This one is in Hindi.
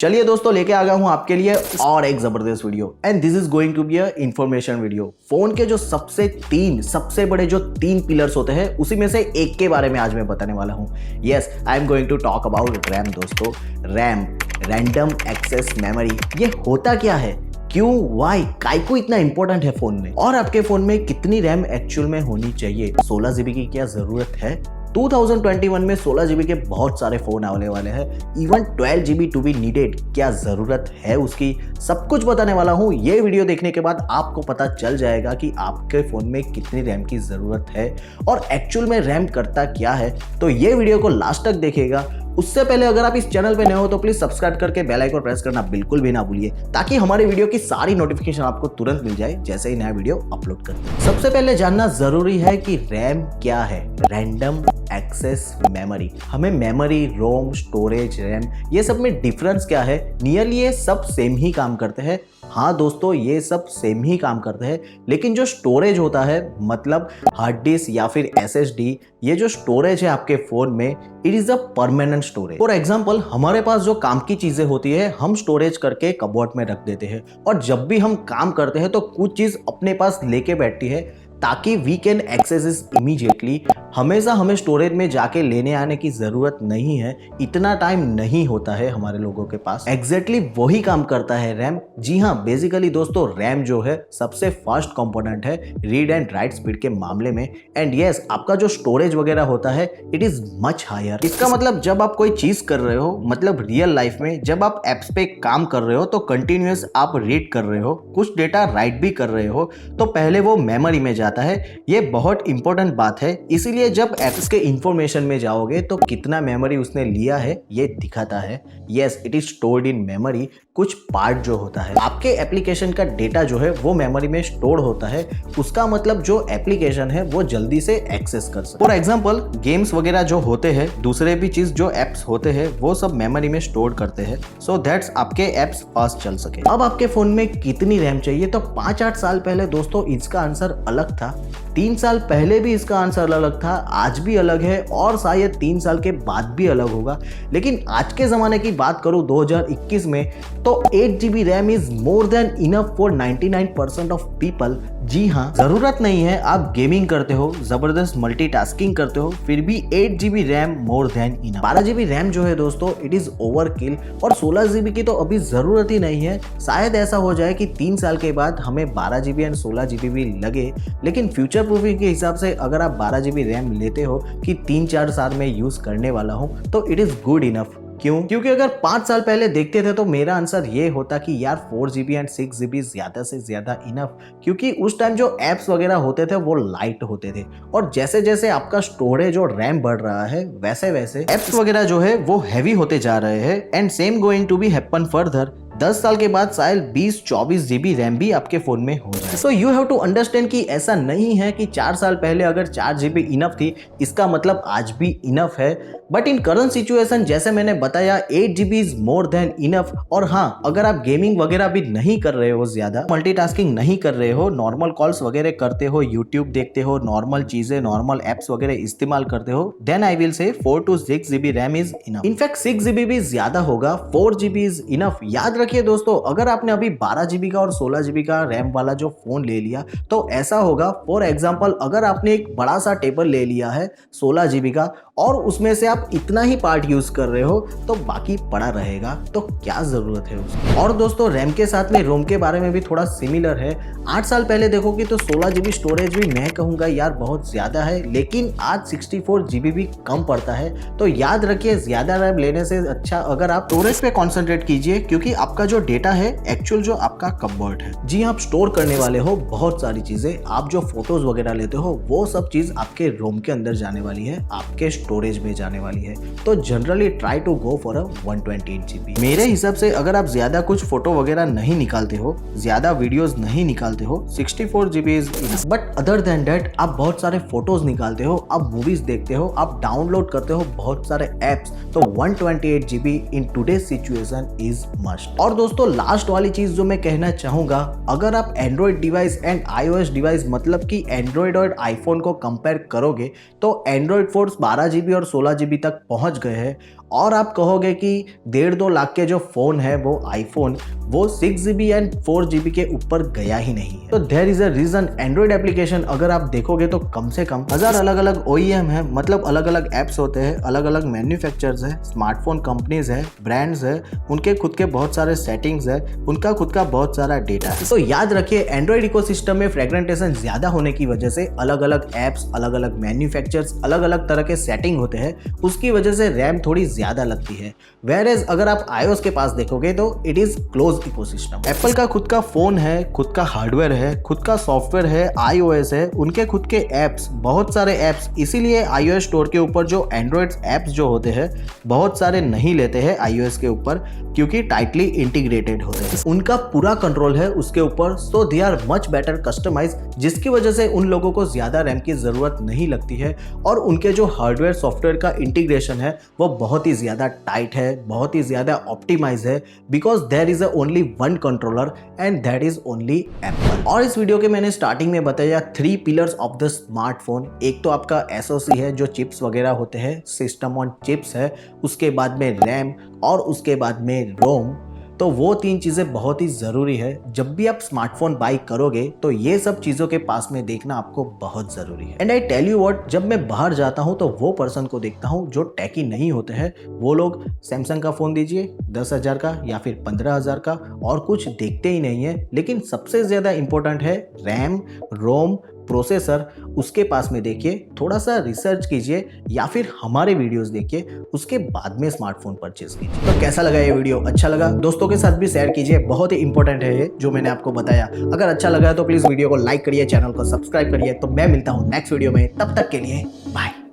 चलिए दोस्तों, लेके आ गया हूं आपके लिए और एक जबरदस्त video and this is going to be a information video. Phone के जो सबसे बड़े जो तीन पिलर्स होते हैं उसी में से एक के बारे में आज मैं बताने वाला हूं। Yes, I am going to talk about RAM. दोस्तों, रैम, रैंडम एक्सेस मेमोरी, ये होता क्या है, क्यों, वाई, काय को इतना इंपॉर्टेंट है फोन में, और आपके फोन में कितनी रैम एक्चुअल में होनी चाहिए, 16 जीबी की क्या जरूरत है। 2021 में 16 जीबी के बहुत सारे फोन आने वाले हैं, even 12 GB to be needed, क्या जरूरत है उसकी, सब कुछ बताने वाला हूं। ये वीडियो देखने के बाद आपको पता चल जाएगा कि आपके फोन में कितनी रैम की जरूरत है और एक्चुअल में रैम करता क्या है। तो ये वीडियो को लास्ट तक देखिएगा। उससे पहले अगर आप इस चैनल पे नए हो तो प्लीज सब्सक्राइब करके बेल आइकन प्रेस करना बिल्कुल भी ना भूलिए, ताकि हमारे वीडियो की सारी नोटिफिकेशन आपको तुरंत मिल जाए जैसे ही नया वीडियो अपलोड करते हैं। सबसे पहले जानना जरूरी है कि रैम क्या है, रैंडम एक्सेस मेमोरी। हमें मेमोरी, रोम, स्टोरेज, रैम, ये सब में डिफरेंस क्या है? नियरली ये सब सेम ही काम करते हैं। हाँ दोस्तों, ये सब सेम ही काम करते हैं, लेकिन जो स्टोरेज होता है, मतलब हार्ड डिस्क या फिर SSD, ये जो स्टोरेज है आपके फोन में, it is a permanent storage. For example, हमारे पास जो काम की चीजें होती है हम स्टोरेज करके कबोर्ड में रख देते हैं, और जब भी हम काम करते हैं तो कुछ चीज अपने पास लेके बैठती है ताकि we can access it immediately. हमेशा हमें स्टोरेज में जाके लेने आने की जरूरत नहीं है, इतना टाइम नहीं होता है हमारे लोगों के पास। एग्जैक्टली वही काम करता है रैम। जी हाँ, बेसिकली दोस्तों, रैम जो है सबसे फास्ट कंपोनेंट है रीड एंड राइट स्पीड के मामले में। एंड यस, आपका जो स्टोरेज वगैरह होता है इट इज मच हायर। इसका मतलब जब आप कोई चीज कर रहे हो, मतलब रियल लाइफ में जब आप एप्स पे काम कर रहे हो तो कंटिन्यूअस आप रीड कर रहे हो, कुछ डेटा राइट भी कर रहे हो, तो पहले वो मेमोरी में जाता है। ये बहुत इंपॉर्टेंट बात है, इसीलिए जब एप्स के इंफॉर्मेशन में जाओगे तो कितना मेमोरी उसने लिया है ये दिखाता है। Yes, it is stored in memory. कुछ पार्ट जो होता है आपके एप्लीकेशन का डेटा जो है वो मेमोरी में स्टोर होता है, उसका मतलब जो एप्लीकेशन है वो जल्दी से एक्सेस कर सके। फॉर एग्जांपल, गेम्स वगैरह जो होते हैं, दूसरे भी चीज जो एप्स होते हैं, वो सब मेमोरी में स्टोर करते हैं, सो दैट्स आपके एप्स फास्ट चल सके। अब आपके फोन में कितनी रैम चाहिए, तो 5-8 साल पहले दोस्तों इसका आंसर अलग था, 3 साल पहले भी इसका आंसर अलग था, आज भी अलग है और शायद 3 साल के बाद भी अलग होगा। लेकिन आज के जमाने की बात करूं 2021 में, तो 8 GB RAM is more than enough for 99% of people. जी हाँ, जरूरत नहीं है आप गेमिंग करते हो, जबरदस्त मल्टीटास्किंग करते हो, फिर भी 8 GB रैम मोर देन इनफ। 12 GB रैम जो है दोस्तों इट इज ओवरकिल, और 16 GB की तो अभी जरूरत ही नहीं है। शायद ऐसा हो जाए कि 3 साल के बाद हमें 12 GB एंड 16 GB भी लगे, लेकिन फ्यूचर प्रूफिंग के हिसाब से अगर आप 12 GB रैम लेते हो कि 3-4 साल में यूज करने वाला हूं, तो इट इज गुड इनफ। क्यों? क्योंकि अगर 5 साल पहले देखते थे तो मेरा आंसर ये होता कि यार 4 GB एंड 6 GB ज्यादा से ज्यादा इनफ, क्योंकि उस टाइम जो एप्स वगैरह होते थे वो लाइट होते थे, और जैसे जैसे आपका स्टोरेज और रैम बढ़ रहा है वैसे वैसे एप्स वगैरह जो है वो हैवी होते जा रहे हैं, and same going to be happen further. 10 साल के बाद शायद 20-24 GB रैम भी आपके फोन में हो जाए। So you have to understand कि ऐसा नहीं है कि 4 साल पहले अगर 4 GB इनफ थी इसका मतलब आज भी इनफ है, बट इन करंट सिचुएशन जैसे मैंने बताया 8 GB is more than enough. और हाँ, अगर आप गेमिंग वगैरह भी नहीं कर रहे हो, ज्यादा मल्टीटास्किंग नहीं कर रहे हो, नॉर्मल कॉल्स वगैरह करते हो, यूट्यूब देखते हो, नॉर्मल चीजें, नॉर्मल एप्स वगैरह इस्तेमाल करते हो, then I will say 4 to 6 GB RAM is enough. In fact 6 GB भी ज्यादा होगा, 4 GB इज इनफ। याद रखिए दोस्तों, अगर आपने अभी 12 GB का और 16 GB का रैम वाला जो फोन ले लिया तो ऐसा होगा, फॉर एग्जांपल अगर आपने एक बड़ा सा टेबल ले लिया है 16 GB का और उसमें से आप इतना ही पार्ट यूज कर रहे हो तो बाकी पड़ा रहेगा, तो क्या जरूरत है उसकी। और दोस्तों, रैम के साथ में रोम के बारे में भी थोड़ा सिमिलर है। 8 साल पहले देखोगे तो 16 GB स्टोरेज भी मैं कहूंगा यार बहुत ज्यादा है, लेकिन आज 64 GB भी कम पड़ता है। तो याद रखिए, ज्यादा रैम लेने से अच्छा अगर आप स्टोरेज पे कॉन्सेंट्रेट कीजिए, क्योंकि आपका जो डेटा है एक्चुअल जो आपका कबर्ड है, जी आप स्टोर करने वाले हो बहुत सारी चीजें, आप जो फोटोज वगैरह लेते हो वो सब चीज आपके रोम के अंदर जाने वाली है, आपके स्टोरेज में जाने वाली है। तो generally try to go for a 128 GB। मेरे हिसाब से अगर आप ज्यादा कुछ फोटो वगैरह नहीं निकालते हो, ज्यादा वीडियोस नहीं निकालते हो, 64 GB is enough. But other than that आप बहुत सारे फोटोज निकालते हो, आप मूवीज देखते हो, आप डाउनलोड करते हो बहुत सारे एप्स, तो 128 GB in today situation is must. और दोस्तों, लास्ट वाली चीज जो मैं कहना चाहूंगा, अगर आप Android device and iOS device, मतलब कि एंड्रॉइड और आईफोन को कंपेयर करोगे, तो एंड्रॉइड फोन्स 12 GB और 16 GB तक पहुंच गए हैं, और आप कहोगे कि 1.5-2 लाख के जो फोन है वो आईफोन वो 6GB एंड 4GB के ऊपर गया ही नहीं है। तो there is a reason. Android application अगर आप देखोगे तो कम से कम 1000 अलग अलग OEM है, मतलब अलग अलग एप्स होते हैं, अलग अलग मैन्युफैक्चरर्स है, स्मार्टफोन कंपनीज है, ब्रांड्स है, उनके खुद के बहुत सारे सेटिंग्स है, उनका खुद का बहुत सारा डेटा है। तो याद रखिए एंड्रॉइड इकोसिस्टम में फ्रेगमेंटेशन ज्यादा होने की वजह से अलग अलग एप्स, अलग अलग मैन्युफैक्चरर्स, अलग अलग तरह के सेटिंग होते हैं, उसकी वजह से रैम थोड़ी ज्यादा लगती है। वेयरएज अगर आप iOS के पास देखोगे तो it is close ecosystem. Apple का खुद का फोन है, खुद का हार्डवेयर है, खुद का सॉफ्टवेयर है, iOS है, उनके खुद के एप्स, बहुत सारे एप्स, इसीलिए iOS स्टोर के ऊपर जो एंड्रॉइड एप्स जो होते हैं बहुत सारे नहीं लेते हैं iOS के ऊपर, क्योंकि टाइटली इंटीग्रेटेड होते हैं। उनका पूरा कंट्रोल है उसके ऊपर, so they are much better customise, जिसकी वजह से उन लोगों को ज्यादा रैम की जरूरत नहीं लगती है और उनके जो हार्डवेयर सॉफ्टवेयर का इंटीग्रेशन है वो बहुत ही ज्यादा टाइट है, बहुत ही ज्यादा ऑप्टिमाइज है, because there is only one controller and that is only Apple. और इस वीडियो के मैंने स्टार्टिंग में बताया 3 पिलर्स ऑफ द स्मार्टफोन। एक तो आपका SoC है जो चिप्स वगैरह होते हैं, सिस्टम ऑन चिप्स है, उसके बाद में रैम और उसके बाद में रोम। तो वो 3 चीज़ें बहुत ही ज़रूरी है। जब भी आप स्मार्टफोन बाई करोगे तो ये सब चीज़ों के पास में देखना आपको बहुत ज़रूरी है। And I tell you what, जब मैं बाहर जाता हूँ तो वो पर्सन को देखता हूँ जो टेकी नहीं होते हैं, वो लोग सैमसंग का फ़ोन दीजिए 10,000 का या फिर 15,000 का, और कुछ देखते ही नहीं है। लेकिन सबसे ज़्यादा इंपॉर्टेंट है रैम, रोम, प्रोसेसर, उसके पास में देखिए, थोड़ा सा रिसर्च कीजिए या फिर हमारे वीडियोस देखिए, उसके बाद में स्मार्टफोन परचेज कीजिए। तो कैसा लगा ये वीडियो? अच्छा लगा दोस्तों के साथ भी शेयर कीजिए, बहुत ही इंपॉर्टेंट है ये जो मैंने आपको बताया। अगर अच्छा लगा तो प्लीज वीडियो को लाइक करिए, चैनल को सब्सक्राइब करिए। तो मैं मिलता हूँ नेक्स्ट वीडियो में, तब तक के लिए बाय।